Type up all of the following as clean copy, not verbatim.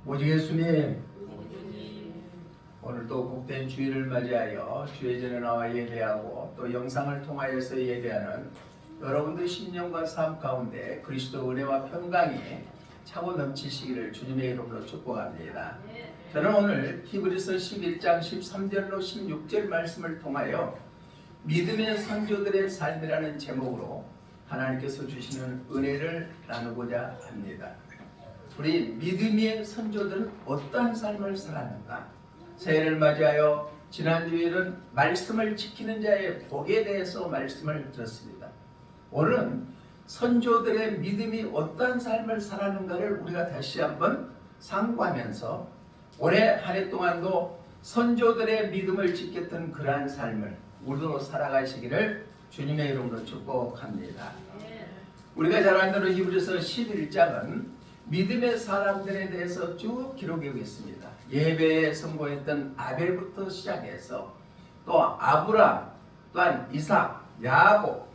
오직 예수님, 오늘도 복된 주일을 맞이하여 주의 전에 나와 예배하고 또 영상을 통하여서 예배하는 여러분들 신령과 삶 가운데 그리스도 은혜와 평강이 차고 넘치시기를 주님의 이름으로 축복합니다. 저는 오늘 히브리서 11장 13절로 16절 말씀을 통하여 믿음의 선조들의 삶이라는 제목으로 하나님께서 주시는 은혜를 나누고자 합니다. 우리 믿음의 선조들은 어떠한 삶을 살았는가? 새해를 맞이하여 지난주에는 말씀을 지키는 자의 복에 대해서 말씀을 들었습니다. 오늘은 선조들의 믿음이 어떠한 삶을 살았는가를 우리가 다시 한번 상고하면서 올해 한 해 동안도 선조들의 믿음을 지켰던 그러한 삶을 우리도 살아가시기를 주님의 이름으로 축복합니다. 우리가 잘 아는 대로 히브리서 11장은 믿음의 사람들에 대해서 쭉 기록하고 있습니다. 예배에 선고했던 아벨부터 시작해서 또 아브람, 또한 이삭, 야곱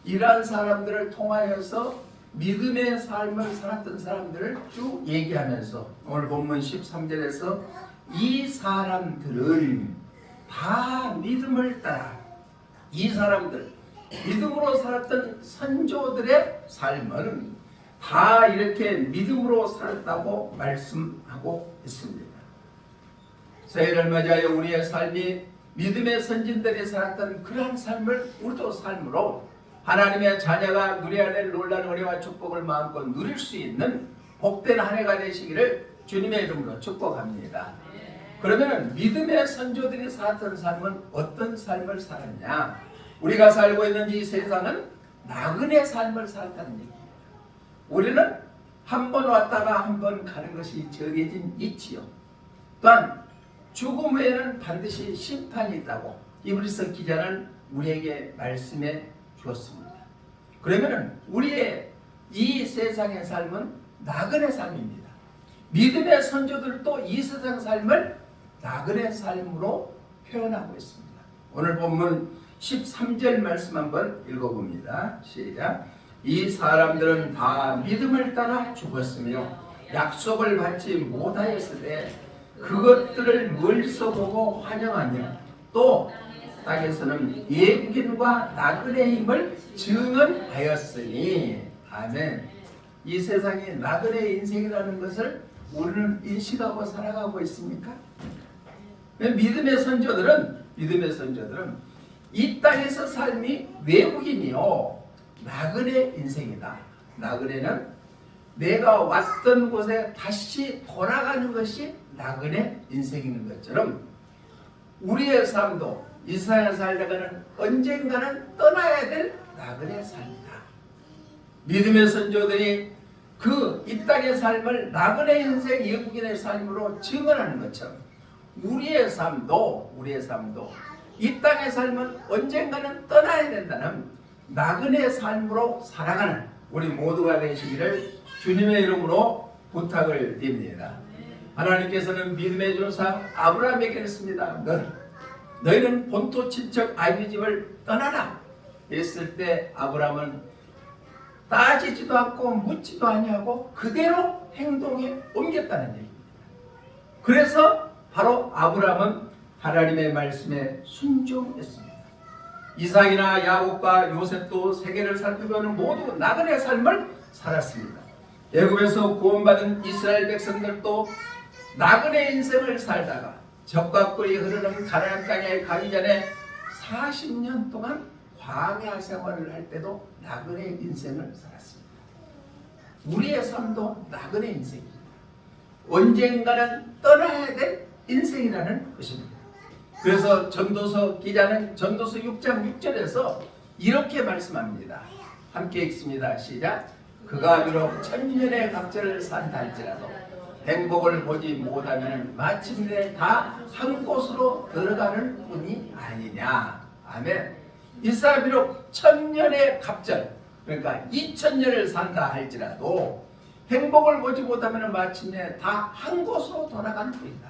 이러한 사람들을 통하여서 믿음의 삶을 살았던 사람들을 쭉 얘기하면서 오늘 본문 13절에서 이 사람들은 다 믿음을 따라 이 사람들 믿음으로 살았던 선조들의 삶은 다 이렇게 믿음으로 살았다고 말씀하고 있습니다. 새해를 맞이하여 우리의 삶이 믿음의 선진들이 살았던 그러한 삶을 우리도 삶으로 하나님의 자녀가 누려야 될 놀라운 은혜와 축복을 마음껏 누릴 수 있는 복된 한 해가 되시기를 주님의 이름으로 축복합니다. 그러면 믿음의 선조들이 살았던 삶은 어떤 삶을 살았냐? 우리가 살고 있는 이 세상은 나그네 삶을 살았다는 얘기입니다. 우리는 한 번 왔다가 한 번 가는 것이 정해진 이치요. 또한 죽음 후에는 반드시 심판이 있다고 히브리서 기자는 우리에게 말씀해 주었습니다. 그러면 우리의 이 세상의 삶은 나그네 삶입니다. 믿음의 선조들도 이 세상 삶을 나그네 삶으로 표현하고 있습니다. 오늘 본문 13절 말씀 한번 읽어봅니다. 시작. 이 사람들은 다 믿음을 따라 죽었으며 약속을 받지 못하였으되 그것들을 멀리서 보고 환영하며 또 땅에서는 외국인과 나그네임을 증언하였으니 아멘. 이 세상이 나그네 인생이라는 것을 우리는 인식하고 살아가고 있습니까? 믿음의 선조들은 이 땅에서 삶이 외국인이요 나그네 인생이다. 나그네는 내가 왔던 곳에 다시 돌아가는 것이 나그네 인생인 것처럼 우리의 삶도 이 세상에 살다가는 언젠가는 떠나야 될 나그네 삶이다. 믿음의 선조들이 그 이 땅의 삶을 나그네 인생 외국인의 삶으로 증언하는 것처럼 우리의 삶도 이 땅의 삶은 언젠가는 떠나야 된다는 나그네 삶으로 살아가는 우리 모두가 되시기를 주님의 이름으로 부탁을 드립니다. 하나님께서는 믿음의 조상 아브라함에게 했습니다. 너희는 본토 친척 아비 집을 떠나라 했을 때 아브라함은 따지지도 않고 묻지도 아니하고 그대로 행동에 옮겼다는 얘기입니다. 그래서 바로 아브라함은 하나님의 말씀에 순종했습니다. 이삭이나 야곱과 요셉도 세계를 살펴보는 모두 나그네 삶을 살았습니다. 애굽에서 구원받은 이스라엘 백성들도 나그네 인생을 살다가 적과 꿀이 흐르는 가나안 땅에 가기 전에 40년 동안 광야 생활을 할 때도 나그네 인생을 살았습니다. 우리의 삶도 나그네 인생입니다. 언젠가는 떠나야 될 인생이라는 것입니다. 그래서 전도서 기자는 전도서 6장 6절에서 이렇게 말씀합니다. 함께 읽습니다. 시작. 그가 비록 천년의 각절을 산다 할지라도 행복을 보지 못하면 마침내 다 한 곳으로 들어가는 뿐이 아니냐. 아멘. 이스라엘 비록 천년의 갑절 그러니까 2000년을 산다 할지라도 행복을 보지 못하면 마침내 다 한 곳으로 돌아가는 뿐이다.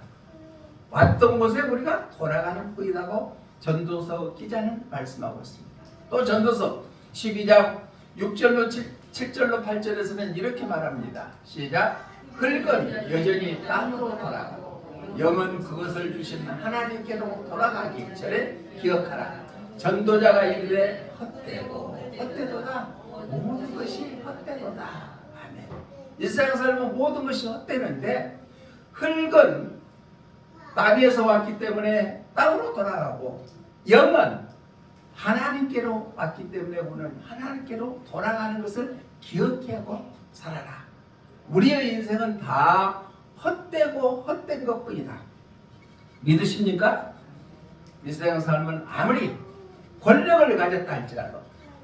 왔던 곳에 우리가 돌아가는 뿐이라고 전도서 기자는 말씀하고 있습니다. 또 전도서 12장 6절로 7절로 8절에서는 이렇게 말합니다. 시작. 흙은 여전히 땅으로 돌아가고 영은 그것을 주신 하나님께로 돌아가기 전에 기억하라. 전도자가 이르되 헛되고 헛되도다. 모든 것이 헛되도다. 아멘. 이 세상 살면 모든 것이 헛되는데 흙은 땅에서 왔기 때문에 땅으로 돌아가고 영은 하나님께로 왔기 때문에 우리는 하나님께로 돌아가는 것을 기억하고 살아라. 우리의 인생은 다 헛되고 헛된 것뿐이다. 믿으십니까? 이 세상 삶은 아무리 권력을 가졌다 할지라도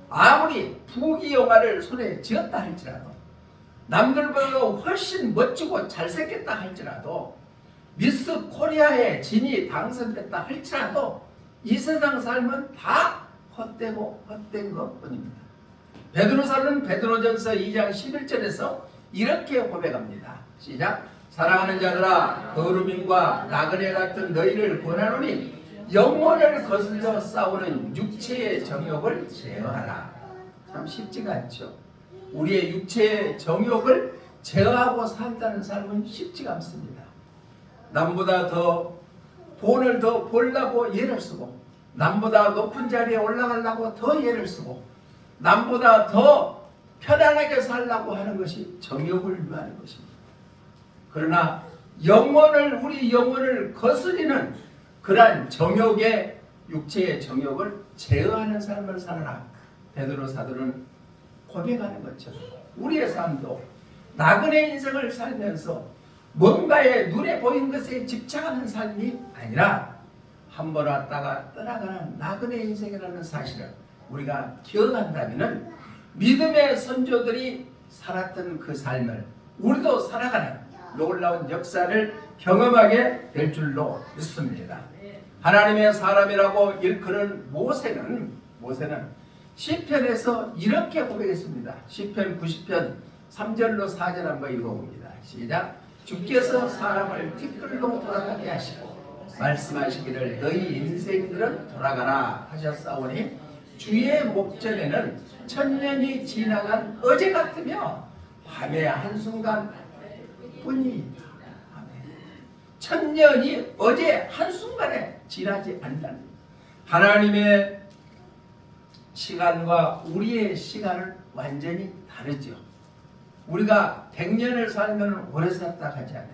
아무리 부귀영화를 손에 쥐었다 할지라도 남들보다 훨씬 멋지고 잘생겼다 할지라도 미스 코리아에 진이 당선됐다 할지라도 이 세상 삶은 다 헛되고 헛된 것뿐입니다. 베드로서는 베드로전서 2장 11절에서 이렇게 고백합니다. 시작. 사랑하는 자들아 거루민과 나그네 같은 너희를 권하노니 영혼을 거슬러 싸우는 육체의 정욕을 제어하라. 참 쉽지가 않죠. 우리의 육체의 정욕을 제어하고 산다는 삶은 쉽지가 않습니다. 남보다 더 돈을 더 벌려고 애를 쓰고 남보다 높은 자리에 올라가려고 더 애를 쓰고 남보다 더 편안하게 살려고 하는 것이 정욕을 위하는 것입니다. 그러나 우리 영혼을 거스리는 그러한 정욕의 육체의 정욕을 제어하는 삶을 살아라. 베드로 사도는 고백하는 것처럼 우리의 삶도 나그네 인생을 살면서 뭔가에 눈에 보이는 것에 집착하는 삶이 아니라 한 번 왔다가 떠나가는 나그네 인생이라는 사실을 우리가 기억한다면 믿음의 선조들이 살았던 그 삶을 우리도 살아가는 놀라운 역사를 경험하게 될 줄로 믿습니다. 하나님의 사람이라고 일컬은 모세는 시편에서 이렇게 고백했습니다. 시편 90편 3절로 4절 한번 읽어봅니다. 시작. 주께서 사람을 티끌로 돌아가게 하시고 말씀하시기를 너희 인생들은 돌아가라 하셨사오니 주의 목전에는 천년이 지나간 어제 같으며 밤의 한순간 뿐이다. 천년이 어제 한순간에 지나지 않는다. 하나님의 시간과 우리의 시간은 완전히 다르죠. 우리가 100년을 살면 오래 살다 하지 않아요.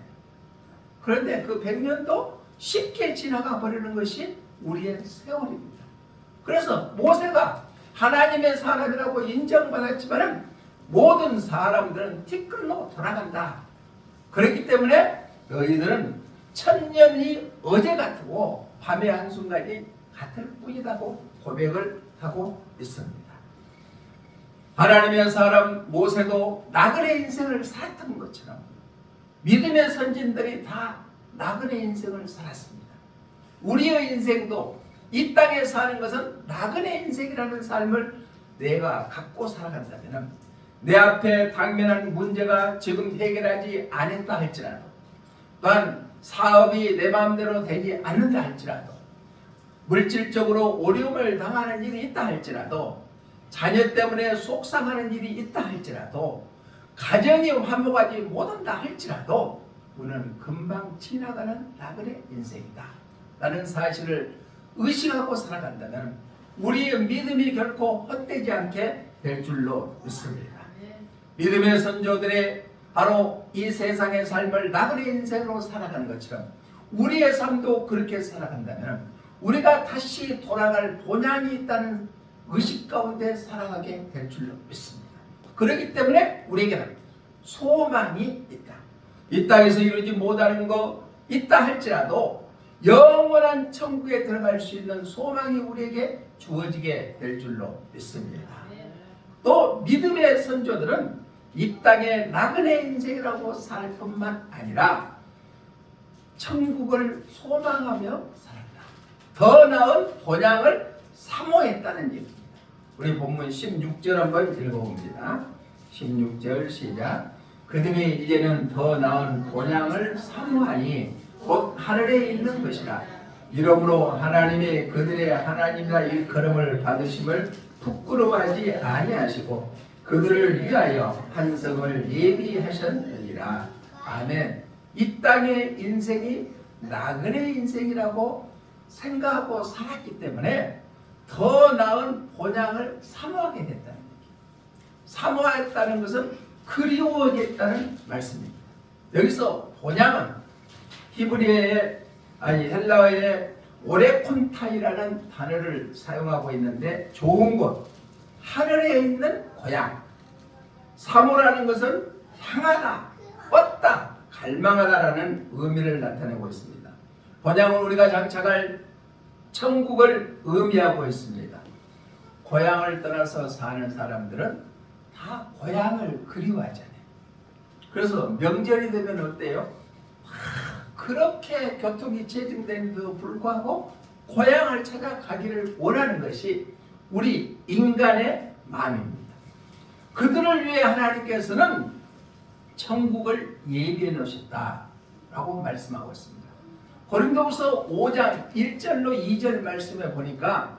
그런데 그 100년도 쉽게 지나가 버리는 것이 우리의 세월입니다. 그래서 모세가 하나님의 사람이라고 인정받았지만 모든 사람들은 티끌로 돌아간다. 그렇기 때문에 너희들은 천년이 어제 같고 밤의 한순간이 같을 뿐이라고 고백을 하고 있습니다. 하나님의 사람 모세도 나그네 인생을 살았던 것처럼 믿음의 선진들이 다 나그네 인생을 살았습니다. 우리의 인생도 이 땅에 사는 것은 나그네 인생이라는 삶을 내가 갖고 살아간다면 내 앞에 당면한 문제가 지금 해결하지 않았다 할지라도 또한 사업이 내 마음대로 되지 않는다 할지라도 물질적으로 어려움을 당하는 일이 있다 할지라도 자녀 때문에 속상하는 일이 있다 할지라도 가정이 화목하지 못한다 할지라도 우리는 금방 지나가는 나그네 인생이다 라는 사실을 의식하고 살아간다면 우리의 믿음이 결코 헛되지 않게 될 줄로 믿습니다. 믿음의 선조들의 바로 이 세상의 삶을 나그네 인생으로 살아가는 것처럼 우리의 삶도 그렇게 살아간다면 우리가 다시 돌아갈 본향이 있다는 의식 가운데 살아가게 될 줄로 믿습니다. 그렇기 때문에 우리에게는 소망이 있다. 이 땅에서 이루지 못하는 거 있다 할지라도 영원한 천국에 들어갈 수 있는 소망이 우리에게 주어지게 될 줄로 믿습니다. 또 믿음의 선조들은 이 땅의 나그네 인생이라고 살 뿐만 아니라 천국을 소망하며 살았다. 더 나은 본향을 사모했다는 얘기입니다. 우리 본문 16절 한번 읽어봅니다. 16절 시작. 그들이 이제는 더 나은 본향을 사모하니 곧 하늘에 있는 것이라. 이러므로 하나님이 그들의 하나님이라 일컬음을 받으심을 부끄러워하지 아니하시고 그들을 위하여 한 성을 예비하셨느니라. 아멘. 이 땅의 인생이 나그네 인생이라고 생각하고 살았기 때문에 더 나은 본향을 사모하게 됐다는 얘기예요. 사모했다는 것은 그리워졌다는 말씀입니다. 여기서 본향은 히브리어의 헬라어의 오레콘타이라는 단어를 사용하고 있는데 좋은 곳, 하늘에 있는 고향. 사모라는 것은 향하다, 뻗다, 갈망하다라는 의미를 나타내고 있습니다. 본향은 우리가 장착할 천국을 의미하고 있습니다. 고향을 떠나서 사는 사람들은 다 고향을 그리워하잖아요. 그래서 명절이 되면 어때요? 그렇게 교통이 체증되는데도 불구하고 고향을 찾아가기를 원하는 것이 우리 인간의 마음입니다. 그들을 위해 하나님께서는 천국을 예비해 놓으셨다라고 말씀하고 있습니다. 고린도후서 5장 1절로 2절 말씀에 보니까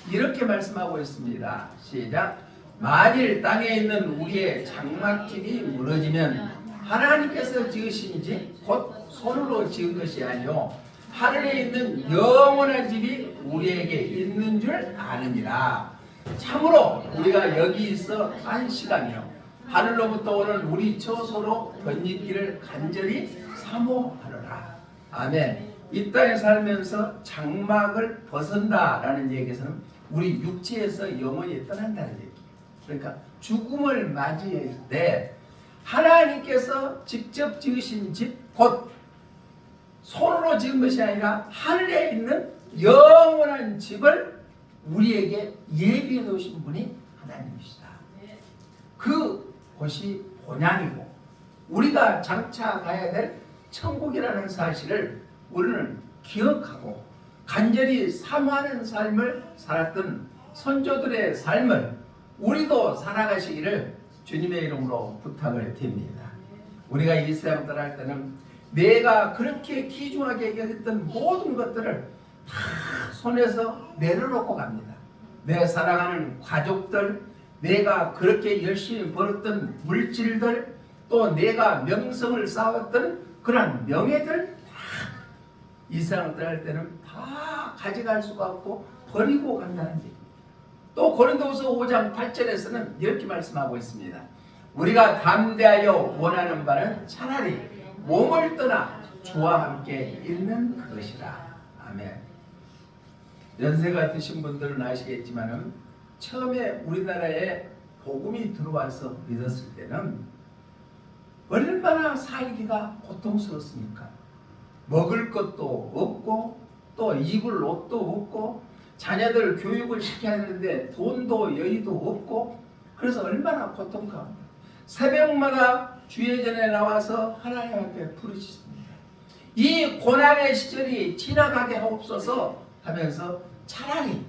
이렇게 말씀하고 있습니다. 시작. 만일 땅에 있는 우리의 장막집이 무너지면 하나님께서 지으신 집 곧 손으로 지은 것이 아니요 하늘에 있는 영원한 집이 우리에게 있는 줄 아느니라. 참으로 우리가 여기 있어 안식하며 하늘로부터 오는 우리 처소로 덧입기를 간절히 사모하노라. 아멘. 이 땅에 살면서 장막을 벗은다라는 얘기에서는 우리 육체에서 영원히 떠난다는 얘기예요. 그러니까 죽음을 맞이할 때 하나님께서 직접 지으신 집, 곧 손으로 지은 것이 아니라 하늘에 있는 영원한 집을 우리에게 예비해 놓으신 분이 하나님이시다. 그 곳이 본향이고 우리가 장차 가야 될 천국이라는 사실을 우리는 기억하고 간절히 사모하는 삶을 살았던 선조들의 삶을 우리도 살아가시기를 주님의 이름으로 부탁을 드립니다. 우리가 이 세상 떠날 때는 내가 그렇게 귀중하게 여겼던 모든 것들을 다 손에서 내려놓고 갑니다. 내 사랑하는 가족들, 내가 그렇게 열심히 벌었던 물질들, 또 내가 명성을 쌓았던 그런 명예들 다 이 세상을 떠날 때는 다 가져갈 수가 없고 버리고 간다는 얘기입니다. 또 고린도후서 5장 8절에서는 이렇게 말씀하고 있습니다. 우리가 담대하여 원하는 바는 차라리 몸을 떠나 주와 함께 있는 그것이라. 아멘. 연세가 드신 분들은 아시겠지만은 처음에 우리나라에 복음이 들어와서 믿었을 때는 얼마나 살기가 고통스럽습니까? 먹을 것도 없고 또 입을 옷도 없고 자녀들 교육을 시켜야 하는데 돈도 여유도 없고 그래서 얼마나 고통 가운데 새벽마다 주예전에 나와서 하나님 앞에 부르짖습니다. 이 고난의 시절이 지나가게 하옵소서 하면서 차라리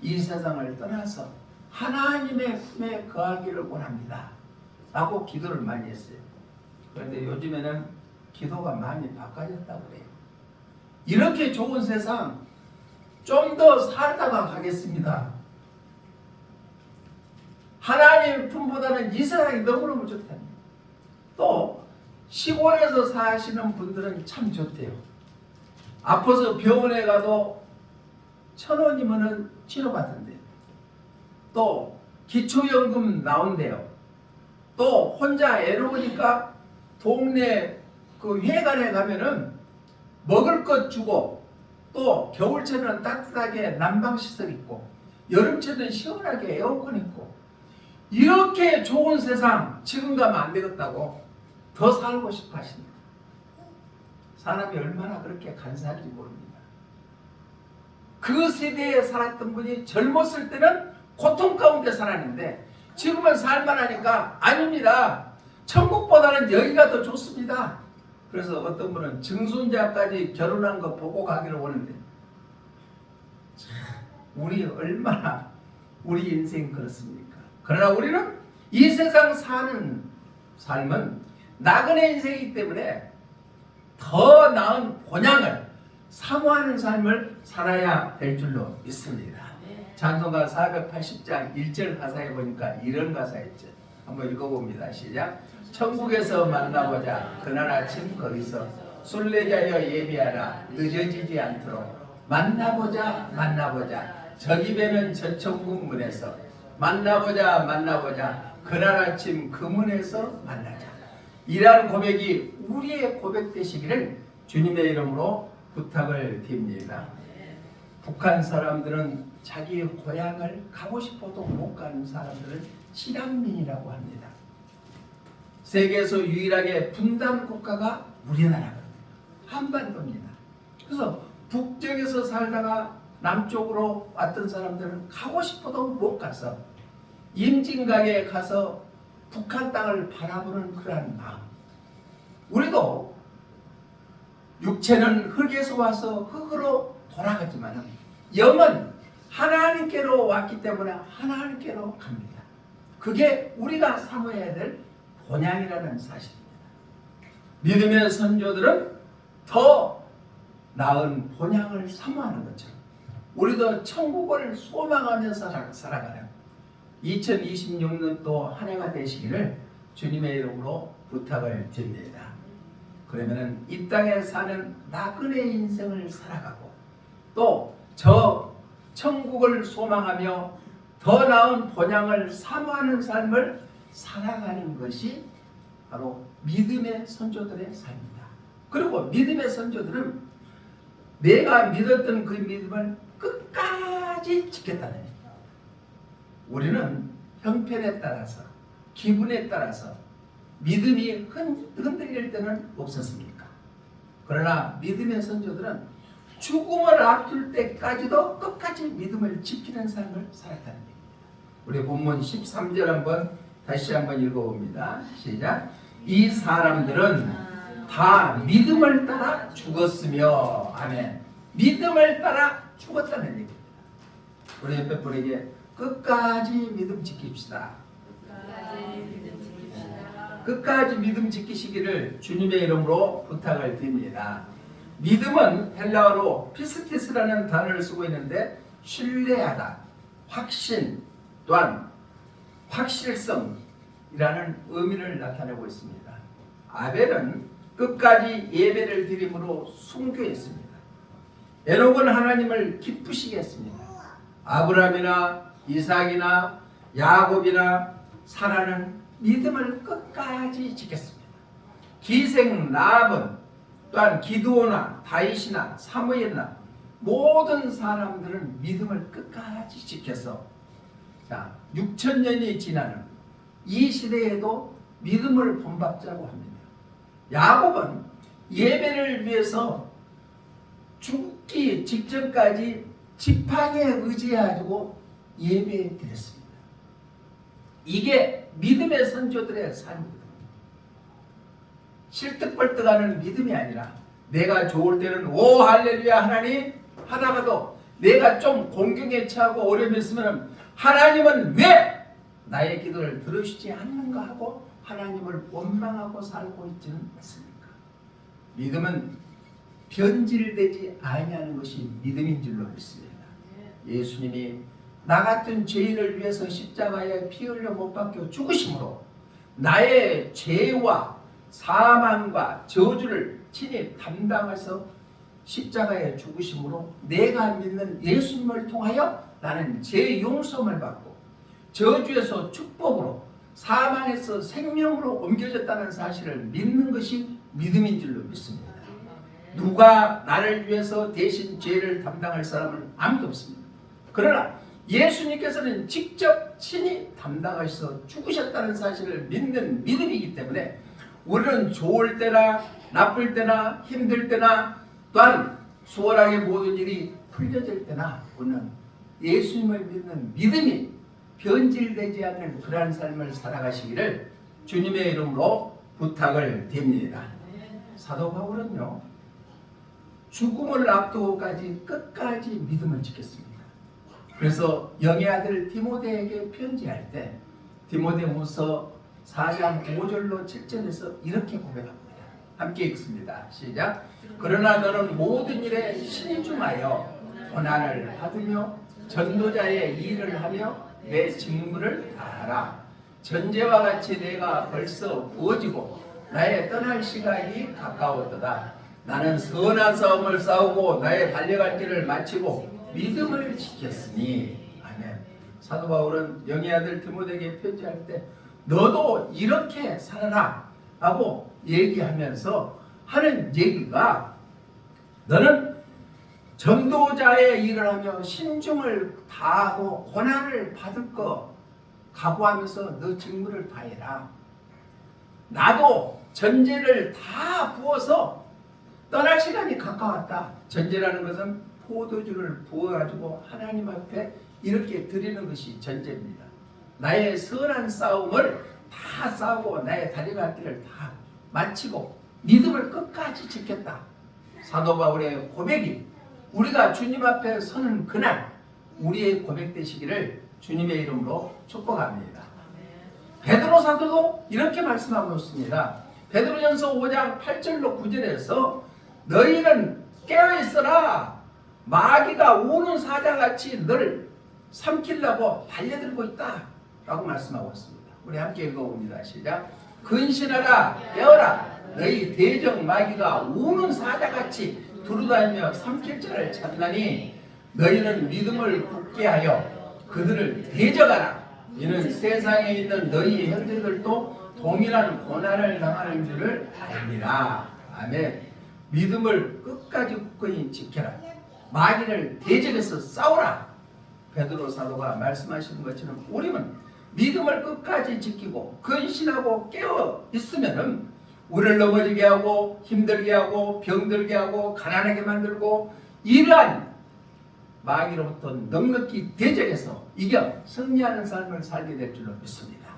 이 세상을 떠나서 하나님의 품에 거하기를 원합니다 라고 기도를 많이 했어요. 그런데 요즘에는 기도가 많이 바꿔졌다고 그래요. 이렇게 좋은 세상 좀 더 살다가 가겠습니다. 하나님 품보다는 이 세상이 너무너무 좋답니다. 또 시골에서 사시는 분들은 참 좋대요. 아파서 병원에 가도 1,000원이면 치료받는데요. 또 기초연금 나온대요. 또 혼자 애로우니까 동네 그 회관에 가면은 먹을 것 주고 또 겨울철에는 따뜻하게 난방시설 있고 여름철에는 시원하게 에어컨 있고 이렇게 좋은 세상 지금 가면 안 되겠다고 더 살고 싶어 하십니다. 사람이 얼마나 그렇게 간사한지 모릅니다. 그 세대에 살았던 분이 젊었을 때는 고통 가운데 살았는데 지금은 살만하니까 아닙니다. 천국보다는 여기가 더 좋습니다. 그래서 어떤 분은 증손자까지 결혼한 거 보고 가기를 원하는데 우리 얼마나 우리 인생 그렇습니까? 그러나 우리는 이 세상 사는 삶은 나그네 인생이기 때문에 더 나은 본향을 사모하는 삶을 살아야 될 줄로 믿습니다. 찬송가 480장 1절 가사에 보니까 이런 가사 있죠. 한번 읽어봅니다. 시작. 천국에서 만나보자. 그날 아침 거기서 순례자여 예비하라. 늦어지지 않도록. 만나보자 만나보자. 저기 뵈면 저 천국 문에서. 만나보자 만나보자. 그날 아침 그 문에서 만나자. 이러한 고백이 우리의 고백 되시기를 주님의 이름으로 부탁을 드립니다. 북한 사람들은 자기 고향을 가고 싶어도 못 가는 사람들을 실향민이라고 합니다. 세계에서 유일하게 분단 국가가 우리나라거든요. 한반도입니다. 그래서 북쪽에서 살다가 남쪽으로 왔던 사람들은 가고 싶어도 못 가서 임진각에 가서 북한 땅을 바라보는 그러한 마음. 우리도 육체는 흙에서 와서 흙으로 돌아가지만 영은 하나님께로 왔기 때문에 하나님께로 갑니다. 그게 우리가 사모해야 될 본향이라는 사실입니다. 믿음의 선조들은 더 나은 본향을 사모하는 것처럼 우리도 천국을 소망하면서 살아가는 2026년도 한 해가 되시기를 주님의 이름으로 부탁을 드립니다. 그러면은 이 땅에 사는 나그네 인생을 살아가고 또 저 천국을 소망하며 더 나은 본향을 사모하는 삶을 살아가는 것이 바로 믿음의 선조들의 삶입니다. 그리고 믿음의 선조들은 내가 믿었던 그 믿음을 끝까지 지켰다는 거예요. 우리는 형편에 따라서 기분에 따라서 믿음이 흔들릴 때는 없었습니까? 그러나 믿음의 선조들은 죽음을 앞둘 때까지도 끝까지 믿음을 지키는 삶을 살았다는 얘기입니다. 우리 본문 13절 한번 다시 한번 읽어봅니다. 시작. 이 사람들은 다 믿음을 따라 죽었으며 아멘. 믿음을 따라 죽었다는 얘기입니다. 우리 옆에 분에게 끝까지 믿음 지킵시다. 끝까지 믿음 지키시기를 주님의 이름으로 부탁을 드립니다. 믿음은 헬라어로 피스티스라는 단어를 쓰고 있는데 신뢰하다, 확신, 또한 확실성이라는 의미를 나타내고 있습니다. 아벨은 끝까지 예배를 드림으로 순교했습니다. 에녹은 하나님을 기쁘시게 했습니다. 아브라함이나 이삭이나 야곱이나 사라는 믿음을 끝까지 지켰습니다. 기생 라합은 또한 기드온이나 다윗이나 사무엘이나 모든 사람들은 믿음을 끝까지 지켜서 6,000년이 지나는 이 시대에도 믿음을 본받자고 합니다. 야곱은 예배를 위해서 죽기 직전까지 지팡이에 의지해가지고 예배 드렸습니다. 이게 믿음의 선조들의 삶입니다. 실득벌떡하는 믿음이 아니라 내가 좋을 때는 오 할렐루야 하나님 하다가도 내가 좀 공경에 처하고 어려움이 있으면 하나님은 왜 나의 기도를 들으시지 않는가 하고 하나님을 원망하고 살고 있지는 않습니까? 믿음은 변질되지 아니하는 것이 믿음인 줄로 믿습니다. 예수님이 나 같은 죄인을 위해서 십자가에 피 흘려 못 박혀 죽으심으로 나의 죄와 사망과 저주를 친히 담당해서 십자가에 죽으심으로 내가 믿는 예수님을 통하여 나는 죄 용서를 받고 저주에서 축복으로 사망에서 생명으로 옮겨졌다는 사실을 믿는 것이 믿음인 줄로 믿습니다. 누가 나를 위해서 대신 죄를 담당할 사람은 아무도 없습니다. 그러나 예수님께서는 직접 친히 담당하셔서 죽으셨다는 사실을 믿는 믿음이기 때문에 우리는 좋을 때나 나쁠 때나 힘들 때나 또한 수월하게 모든 일이 풀려질 때나 우리는 예수님을 믿는 믿음이 변질되지 않는 그러한 삶을 살아가시기를 주님의 이름으로 부탁을 드립니다. 사도 바울은요 죽음을 앞두고까지 끝까지 믿음을 지켰습니다. 그래서 영의 아들 디모데에게 편지할 때 디모데후서 4장 5절로 7절에서 이렇게 고백합니다. 함께 읽습니다. 시작. 그러나 너는 모든 일에 신중하여 고난을 받으며 전도자의 일을 하며 내 직무를 다하라. 전제와 같이 내가 벌써 부어지고 나의 떠날 시간이 가까웠도다. 나는 선한 싸움을 싸우고 나의 달려갈 길을 마치고 믿음을 지켰으니. 아멘. 사도 바울은 영의 아들 디모데에게 편지할 때 너도 이렇게 살아라 라고 얘기하면서 하는 얘기가, 너는 전도자의 일을 하며 신중을 다하고 고난을 받을 거 각오하면서 너 직무를 다해라. 나도 전제를 다 부어서 떠날 시간이 가까웠다. 전제라는 것은 포도주를 부어가지고 하나님 앞에 이렇게 드리는 것이 전제입니다. 나의 선한 싸움을 다 싸우고 나의 달려갈 길을 다 마치고 믿음을 끝까지 지켰다. 사도 바울의 고백이 우리가 주님 앞에 서는 그날 우리의 고백 되시기를 주님의 이름으로 축복합니다. 베드로 사도도 이렇게 말씀하고 있습니다. 베드로전서 5장 8절로 9절에서 너희는 깨어있어라. 마귀가 우는 사자같이 너를 삼키려고 달려들고 있다 라고 말씀하고 있습니다. 우리 함께 읽어봅니다. 시작. 근신하라, 깨어라. 너희 대적 마귀가 우는 사자같이 두루다니며 삼킬 자를 찾나니 너희는 믿음을 굳게 하여 그들을 대적하라. 이는 세상에 있는 너희 형제들도 동일한 고난을 당하는 줄을 알리라. 아멘. 믿음을 끝까지 굳건히 지켜라. 마귀를 대적해서 싸우라. 베드로 사도가 말씀하시는 것처럼 우리는 믿음을 끝까지 지키고 근신하고 깨어 있으면은 우리를 넘어지게 하고 힘들게 하고 병들게 하고 가난하게 만들고 이러한 마귀로부터 넉넉히 대적해서 이겨 승리하는 삶을 살게 될 줄로 믿습니다.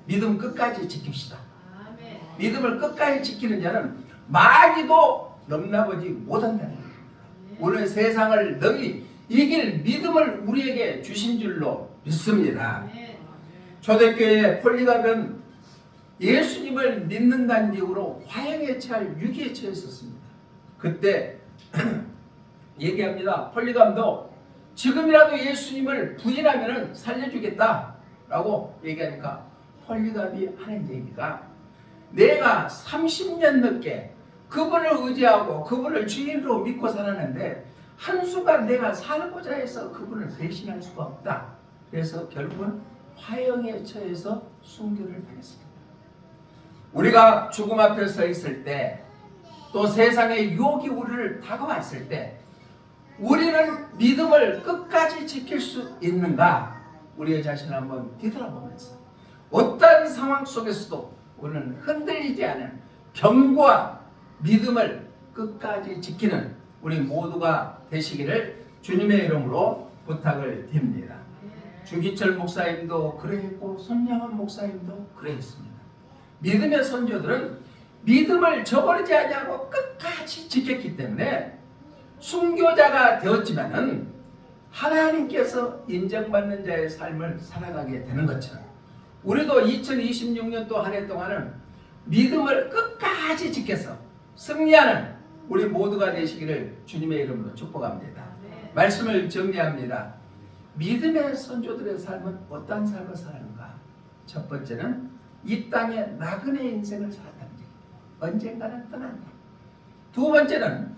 믿음 끝까지 지킵시다. 믿음을 끝까지 지키는 자는 마귀도 넘나보지 못한다는 겁니다. 오늘 세상을 능히 이길 믿음을 우리에게 주신 줄로 믿습니다. 초대교회 폴리갑은 예수님을 믿는다는 이유로 화형에 처할 위기에 처했었습니다. 그때 얘기합니다. 폴리갑도 지금이라도 예수님을 부인하면 살려주겠다라고 얘기하니까 폴리갑이 하는 얘기가 내가 30년 넘게 그분을 의지하고 그분을 주인으로 믿고 살았는데 한순간 내가 살고자 해서 그분을 배신할 수가 없다. 그래서 결국은 화형에 처해서 순교를 당했습니다. 우리가 죽음 앞에 서 있을 때 또 세상의 유혹이 우리를 다가왔을 때 우리는 믿음을 끝까지 지킬 수 있는가? 우리의 자신을 한번 뒤돌아보면서 어떤 상황 속에서도 우리는 흔들리지 않은 견고한 믿음을 끝까지 지키는 우리 모두가 되시기를 주님의 이름으로 부탁을 드립니다. 주기철 목사님도 그러했고 손양원 목사님도 그러했습니다. 믿음의 선조들은 믿음을 저버리지 아니하고 끝까지 지켰기 때문에 순교자가 되었지만은 하나님께서 인정받는 자의 삶을 살아가게 되는 것처럼 우리도 2026년도 한 해 동안은 믿음을 끝까지 지켜서 승리하는 우리 모두가 되시기를 주님의 이름으로 축복합니다. 말씀을 정리합니다. 믿음의 선조들의 삶은 어떤 삶을 살았는가? 첫 번째는 이 땅에 나그네 인생을 살았다는 얘기. 언젠가는 떠난다. 두 번째는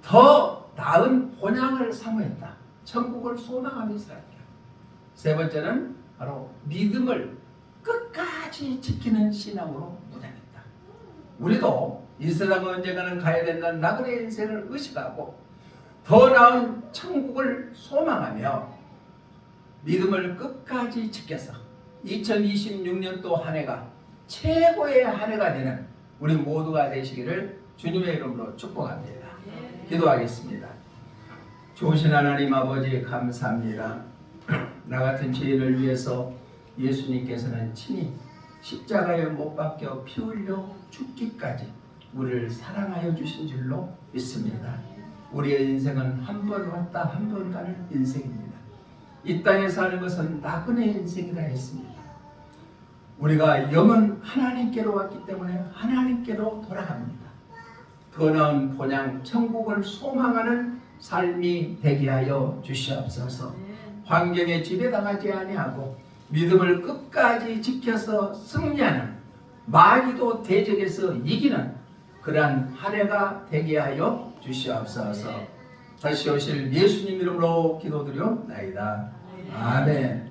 더 나은 본향을 사모했다. 천국을 소망하며 살았다. 세 번째는 바로 믿음을 끝까지 지키는 신앙으로 무장했다. 우리도 이 세상은 언젠가는 가야 된다는 나그네 인생을 의식하고 더 나은 천국을 소망하며 믿음을 끝까지 지켜서 2026년도 한 해가 최고의 한 해가 되는 우리 모두가 되시기를 주님의 이름으로 축복합니다. 기도하겠습니다. 좋으신 하나님 아버지 감사합니다. 나 같은 죄인을 위해서 예수님께서는 친히 십자가에 못 박혀 피 흘려 죽기까지 우리를 사랑하여 주신 줄로 믿습니다. 우리의 인생은 한 번 왔다 한 번 가는 인생입니다. 이 땅에 사는 것은 나그네 인생이라 했습니다. 우리가 영은 하나님께로 왔기 때문에 하나님께로 돌아갑니다. 더 나은 본향 천국을 소망하는 삶이 되게 하여 주시옵소서. 환경에 지배당하지 아니하고 믿음을 끝까지 지켜서 승리하는, 마귀도 대적에서 이기는 그러한 한 해가 되게 하여 주시옵소서. 다시 오실 예수님 이름으로 기도드려옵나이다. 아멘.